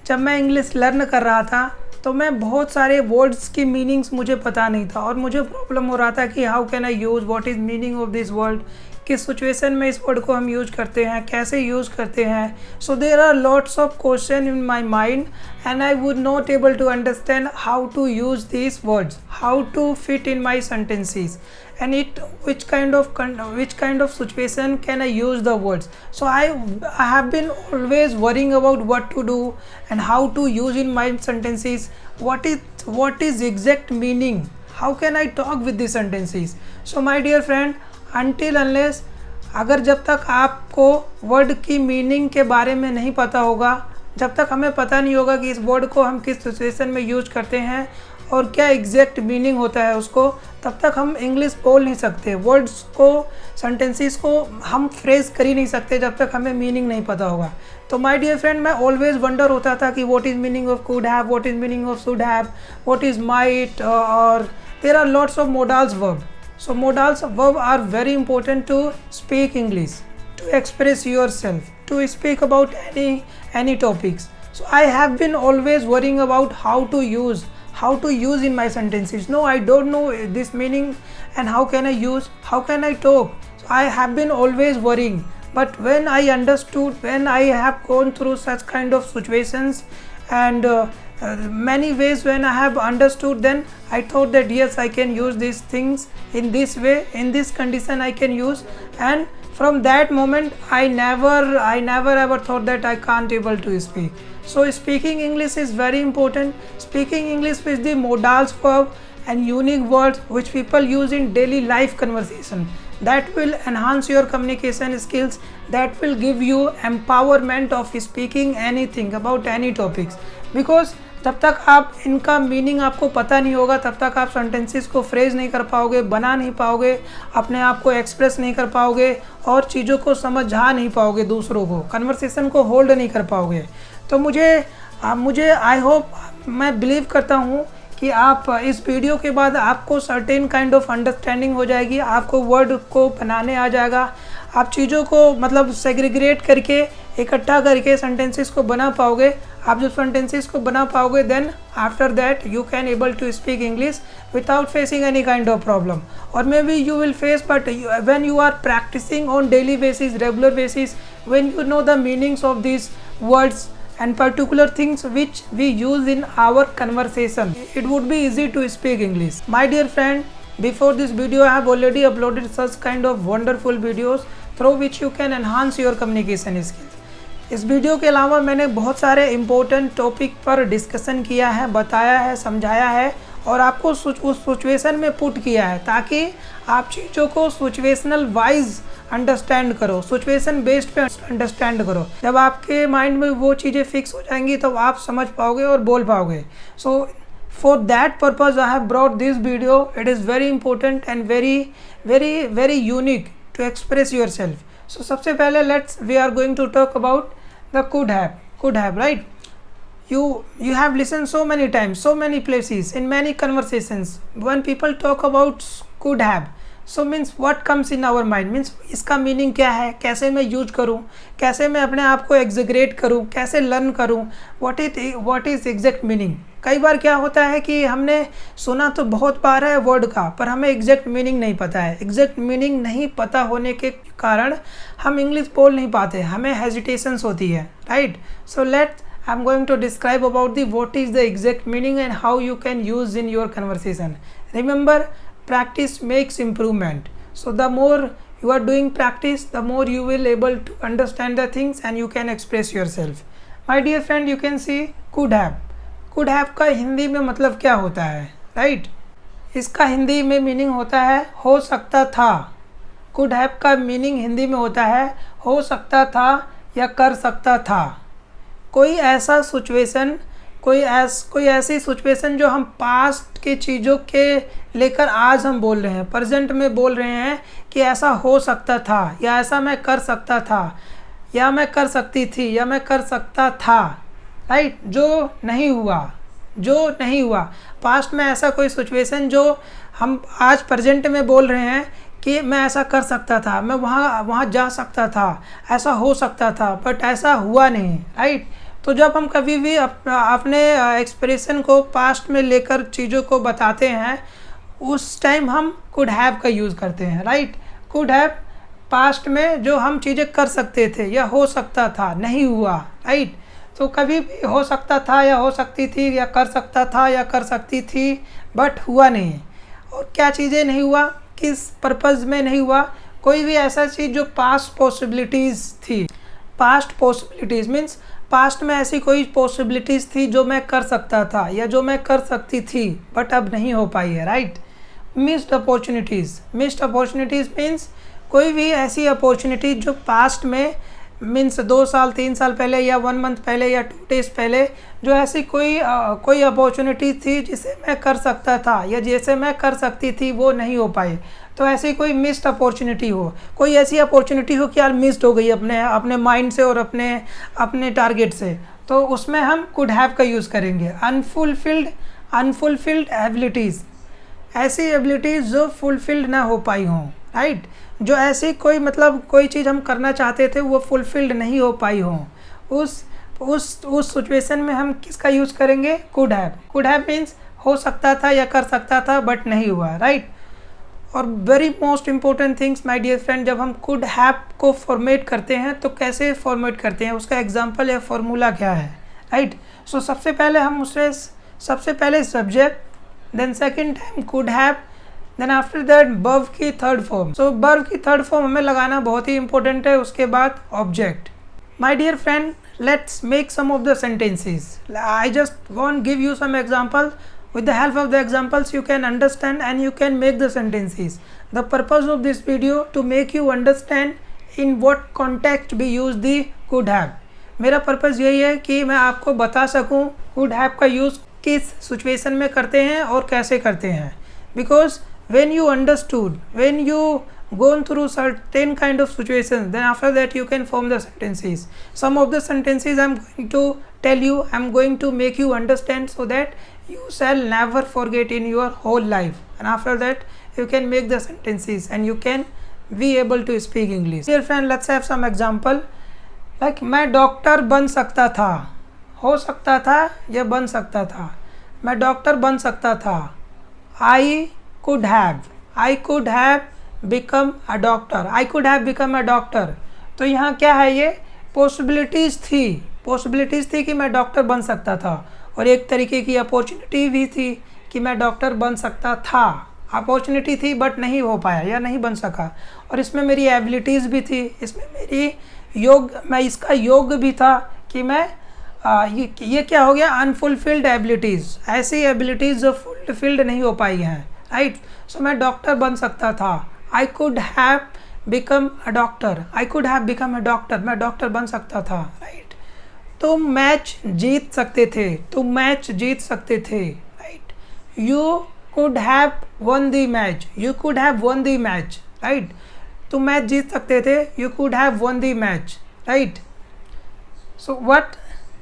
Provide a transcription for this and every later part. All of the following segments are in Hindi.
जब मैं इंग्लिश लर्न कर रहा था तो मैं बहुत सारे वर्ड्स की मीनिंग्स मुझे पता नहीं था और मुझे प्रॉब्लम हो रहा था कि how can I use, what is meaning of this word, किस सिचुएशन में इस वर्ड को हम यूज़ करते हैं, कैसे यूज़ करते हैं. So there are lots of question in my mind and I would not able to understand how to use these words, how to fit in my sentences, and which kind of situation can I use the words. So I have been always worrying about what to do and how to use in my sentences, what is exact meaning, how can I talk with the sentences. So my dear friend, until unless अगर जब तक आपको वर्ड की मीनिंग के बारे में नहीं पता होगा, जब तक हमें पता नहीं होगा कि इस वर्ड को हम किस सिचुएशन में यूज करते हैं और क्या एग्जैक्ट मीनिंग होता है उसको, तब तक हम इंग्लिश बोल नहीं सकते. वर्ड्स को, सेंटेंसेस को हम फ्रेज कर ही नहीं सकते जब तक हमें मीनिंग नहीं पता होगा. तो माय डियर फ्रेंड, मैं ऑलवेज वंडर होता था कि what is meaning of could have, what is meaning of should have, what is might, और there are lots of modals verb. So modals of verb are very important to speak English, to express yourself, to speak about any topics. So I have been always worrying about how to use in my sentences. No, I don't know this meaning and how can I use, how can I talk. So I have been always worrying. But when I understood, when I have gone through such kind of situations and many ways, when I have understood, then I thought that yes, I can use these things in this way, in this condition I can use. And from that moment I never ever thought that I can't able to speak. So speaking English is very important. Speaking English with the modals verb and unique words which people use in daily life conversation, that will enhance your communication skills, that will give you empowerment of speaking anything about any topics. Because जब तक आप इनका मीनिंग आपको पता नहीं होगा, तब तक आप सेंटेंसेस को फ्रेज नहीं कर पाओगे, बना नहीं पाओगे, अपने आप को एक्सप्रेस नहीं कर पाओगे और चीज़ों को समझा नहीं पाओगे, दूसरों को, कन्वर्सेशन को होल्ड नहीं कर पाओगे. तो मुझे आई होप, मैं बिलीव करता हूँ कि आप इस वीडियो के बाद आपको सर्टेन काइंड ऑफ अंडरस्टैंडिंग हो जाएगी, आपको वर्ड को बनाने आ जाएगा, आप चीज़ों को मतलब सेग्रीगेट करके, इकट्ठा करके सेंटेंसेस को बना पाओगे. आप जब सेंटेंसेस को बना पाओगे, then after that you can able to speak English without facing any kind of problem. और maybe you will face, but when you are practicing on daily basis, regular basis, when you know the meanings of this words and particular things which we use in our conversation, it would be easy to speak English. My dear friend, before this video I have already uploaded such kind of wonderful videos through which you can enhance your communication skills. इस वीडियो के अलावा मैंने बहुत सारे इम्पोर्टेंट टॉपिक पर डिस्कशन किया है, बताया है, समझाया है और आपको उस सिचुएशन में पुट किया है ताकि आप चीज़ों को सिचुएशनल वाइज अंडरस्टैंड करो, सिचुएशन बेस्ड पे अंडरस्टैंड करो. जब आपके माइंड में वो चीज़ें फिक्स हो जाएंगी तो आप समझ पाओगे और बोल पाओगे. So for that purpose I have brought this video. It is very important and very unique to express yourself. सो सबसे पहले we are going to talk about the could have, right. You have listened so many times, so many places, in many conversations, when people talk about could have, so means what comes in our mind, means इसका मीनिंग क्या है, कैसे मैं यूज करूँ, कैसे मैं अपने आप को एग्जीग्रेट करूँ, कैसे लर्न करूँ, what is एग्जैक्ट मीनिंग. कई बार क्या होता है कि हमने सुना तो बहुत बार है वर्ड का, पर हमें एग्जैक्ट मीनिंग नहीं पता है. एग्जैक्ट मीनिंग नहीं पता होने के कारण हम इंग्लिश बोल नहीं पाते, हमें हेजिटेशंस होती है, right. So I'm going to describe about what is the exact meaning and how you can use in your conversation. Remember, practice makes improvement. So the more you are doing practice, the more you will able to understand the things and you can express yourself. My dear friend, you can see could have. Could have का हिंदी में मतलब क्या होता है, right? इसका हिंदी में मीनिंग होता है हो सकता था. could have का मीनिंग हिंदी में होता है हो सकता था या कर सकता था. कोई ऐसा सिचुएशन, कोई ऐसी सिचुएशन जो हम पास्ट की चीज़ों के लेकर आज हम बोल रहे हैं, प्रेजेंट में बोल रहे हैं कि ऐसा हो सकता था या ऐसा मैं कर सकता था या मैं कर सकती थी या मैं कर सकता था, राइट. जो नहीं हुआ पास्ट में ऐसा कोई सिचुएशन जो हम आज प्रेजेंट में बोल रहे हैं कि मैं ऐसा कर सकता था, मैं वहाँ जा सकता था, ऐसा हो सकता था, बट ऐसा हुआ नहीं, राइट. तो जब हम कभी भी अपने एक्सप्रेशन को पास्ट में लेकर चीज़ों को बताते हैं, उस टाइम हम कुड हैव का यूज़ करते हैं, राइट। कुड हैव पास्ट में जो हम चीज़ें कर सकते थे या हो सकता था, नहीं हुआ, राइट। तो कभी भी हो सकता था या हो सकती थी या कर सकता था या कर सकती थी, बट हुआ नहीं। और क्या चीज़ें नहीं हुआ, किस पर्पज़ में नहीं हुआ, कोई भी ऐसा चीज़ जो पास्ट पॉसिबिलिटीज़ थी। पास्ट पॉसिबिलिटीज़ मीन्स पास्ट में ऐसी कोई पॉसिबिलिटीज़ थी जो मैं कर सकता था या जो मैं कर सकती थी, बट अब नहीं हो पाई है, राइट। मिस्ड अपॉर्चुनिटीज़ मीन्स कोई भी ऐसी अपॉर्चुनिटी जो पास्ट में मीन्स 2 साल 3 साल पहले या 1 मंथ पहले या 2 डेज़ पहले जो ऐसी कोई अपॉर्चुनिटी थी जिसे मैं कर सकता था या जैसे मैं कर सकती थी, वो नहीं हो पाई। तो ऐसी कोई मिस्ड अपॉर्चुनिटी हो, कोई ऐसी अपॉर्चुनिटी हो कि यार मिस्ड हो गई अपने माइंड से और अपने टारगेट से, तो उसमें हम कुड हैव का यूज़ करेंगे। अनफुलफिल्ड एबिलिटीज़, ऐसी एबिलिटीज़ जो फुलफिल्ड ना हो पाई हों, राइट। जो ऐसी कोई चीज़ हम करना चाहते थे वो फुलफिल्ड नहीं हो पाई हों, उस सिचुएशन में हम किसका यूज़ करेंगे, could have. Could have means हो सकता था या कर सकता था बट नहीं हुआ, राइट। और very most important things my dear friend, जब हम कुड हैव को फॉर्मेट करते हैं तो कैसे फॉर्मेट करते हैं, उसका एग्जांपल या फॉर्मूला क्या है, राइट। सो सबसे पहले subject, then second time could have, then after that verb की थर्ड फॉर्म। सो वर्ब की थर्ड फॉर्म हमें लगाना बहुत ही इंपॉर्टेंट है, उसके बाद object. My dear friend, let's make some of the sentences. I just want give you some examples. With the help of the examples you can understand and you can make the sentences. The purpose of this video to make you understand in what context we use the could have. मेरा पर्पज़ यही है कि मैं आपको बता सकूं could have का यूज़ किस सिचुएशन में करते हैं और कैसे करते हैं। Because when you understood, when you gone through certain kind of situations, then after that you can form the sentences. Some of the sentences I'm going to tell you, I'm going to make you understand so that you shall never forget in your whole life, and after that you can make the sentences and you can be able to speak English. Dear friend, let's have some example. Like मैं डॉक्टर बन सकता था, हो सकता था या बन सकता था, मैं डॉक्टर बन सकता था। I could have become a doctor. I could have become a doctor. तो यहाँ क्या है, ये पॉसिबिलिटीज़ थी कि मैं डॉक्टर बन सकता था, और एक तरीके की अपॉर्चुनिटी भी थी कि मैं डॉक्टर बन सकता था। अपॉर्चुनिटी थी बट नहीं हो पाया या नहीं बन सका, और इसमें मेरी एबिलिटीज़ भी थी, इसमें मैं इसका योग्य भी था कि मैं ये क्या हो गया, अनफुलफिल्ड एबिलिटीज़, ऐसी एबिलिटीज़ जो फुलफिल्ड नहीं हो पाई हैं, राइट। सो मैं डॉक्टर बन सकता था। I could have become a doctor. मैं डॉक्टर बन सकता था, राइट। तुम मैच जीत सकते थे, right. You could have won the match, right. तुम मैच जीत सकते थे, you could have won the match, right. So what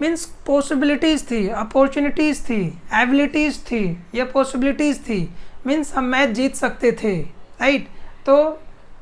means possibilities थी, अपॉर्चुनिटीज़ थी, एबिलिटीज़ थी या पॉसिबिलिटीज़ थी, मीन्स हम मैच जीत सकते थे, राइट। तो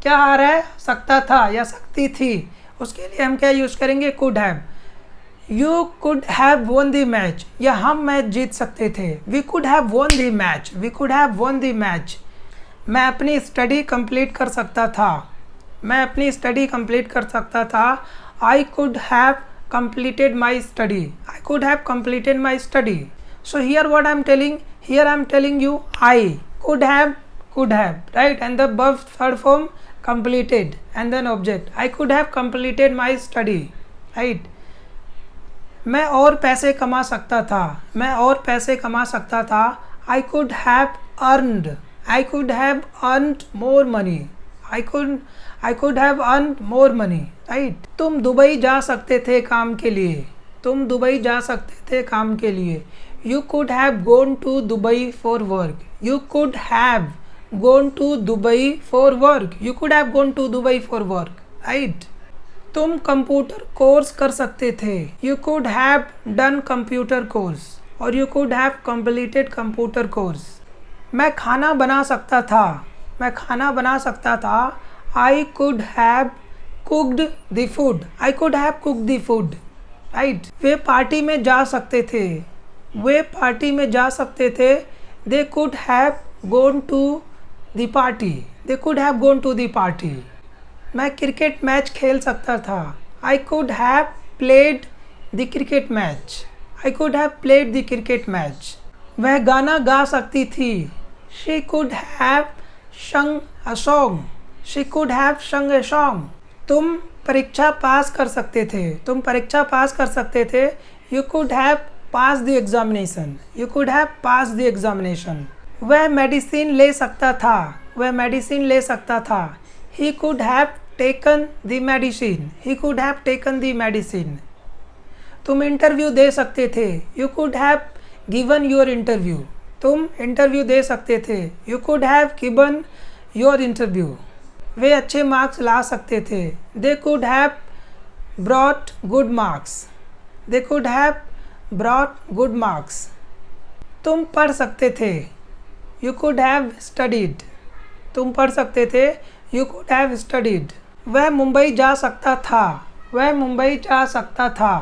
क्या आ रहा है, सकता था या सकती थी, उसके लिए हम क्या यूज़ करेंगे, could have. You could have won the match, या हम मैच जीत सकते थे। We could have won the match, मैं अपनी स्टडी कंप्लीट कर सकता था। I could have completed my study. So here what I am telling you, I could have, right, and the verb third form completed and then object. I could have completed my study, right. मैं और पैसे कमा सकता था। I could have earned more money. I could have earned more money, right. तुम दुबई जा सकते थे काम के लिए। You could have gone to Dubai for work. You could have gone to Dubai for work, right. तुम कंप्यूटर कोर्स कर सकते थे। You could have done computer course और you could have completed computer course. मैं खाना बना सकता था। I could have cooked the food. Right. Way party में जा सकते थे, वे पार्टी में जा सकते थे। They could have gone to the party, they could have gone to the party. मैं क्रिकेट मैच खेल सकता था। I could have played the cricket match, I could have played the cricket match. वह गाना गा सकती थी। She could have sung a song, she could have sung a song. तुम परीक्षा पास कर सकते थे, तुम परीक्षा पास कर सकते थे। You could have pass the examination, you could have pass the examination. वह मेडिसिन ले सकता था, वह मेडिसिन ले सकता था। He could have taken the medicine, he could have taken the medicine. तुम इंटरव्यू दे सकते थे। You could have given your interview, तुम इंटरव्यू दे सकते थे। You could have given your interview. वे अच्छे मार्क्स ला सकते थे। They could have brought good marks, they could have brought good marks. तुम पढ़ सकते थे। यू कुड हैव स्टडीड, तुम पढ़ सकते थे। You could have studied. वह मुंबई जा सकता था, वह मुंबई जा सकता था,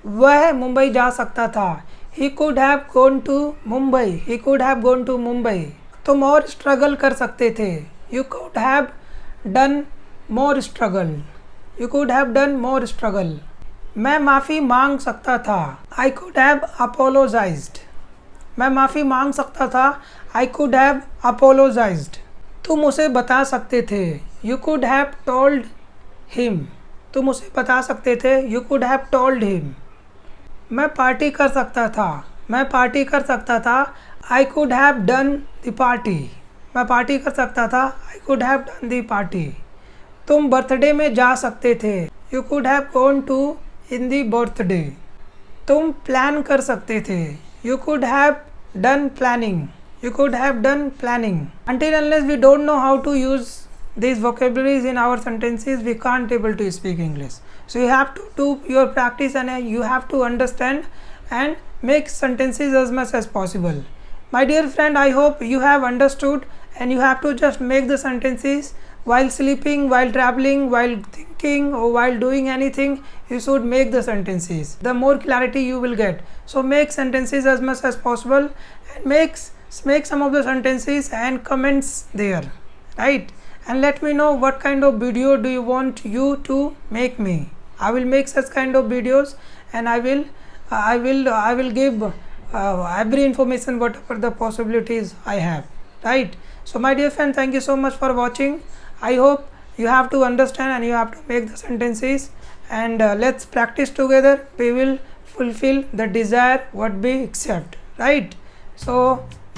वह मुंबई जा सकता था। He could have gone to Mumbai, he could have gone to Mumbai. तुम और स्ट्रगल कर सकते थे। You could have done more struggle, you could have done more struggle. मैं माफ़ी मांग सकता था। आई कुड हैव अपोलोजाइज्ड, मैं माफ़ी मांग सकता था। I could have apologised. तुम उसे बता सकते थे। You could have told him, तुम उसे बता सकते थे। You could have told him. मैं पार्टी कर सकता था, मैं पार्टी कर सकता था। I could have done the party, मैं पार्टी कर सकता था। I could have done the party. तुम बर्थडे में जा सकते थे। You could have gone to in the birthday. तुम प्लान कर सकते थे। You could have done planning, you could have done planning. Until unless we don't know how to use these vocabularies in our sentences, we can't able to speak English. So you have to do your practice and you have to understand and make sentences as much as possible. My dear friend, I hope you have understood, and you have to just make the sentences while sleeping, while traveling, while thinking, or while doing anything. You should make the sentences. The more clarity you will get. So make sentences as much as possible, and make some of the sentences and comments there, right? And let me know what kind of video do you want you to make me. I will make such kind of videos, and I will give every information whatever the possibilities I have, right? So my dear friend, thank you so much for watching. I hope you have to understand and you have to make the sentences, and let's practice together. We will fulfill the desire what we accept, right? So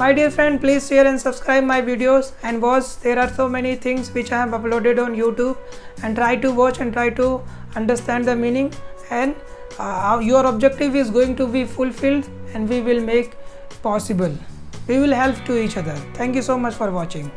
my dear friend, please share and subscribe my videos and watch. There are so many things which I have uploaded on YouTube, and try to watch and try to understand the meaning, and your objective is going to be fulfilled, and we will make possible. We will help to each other. Thank you so much for watching.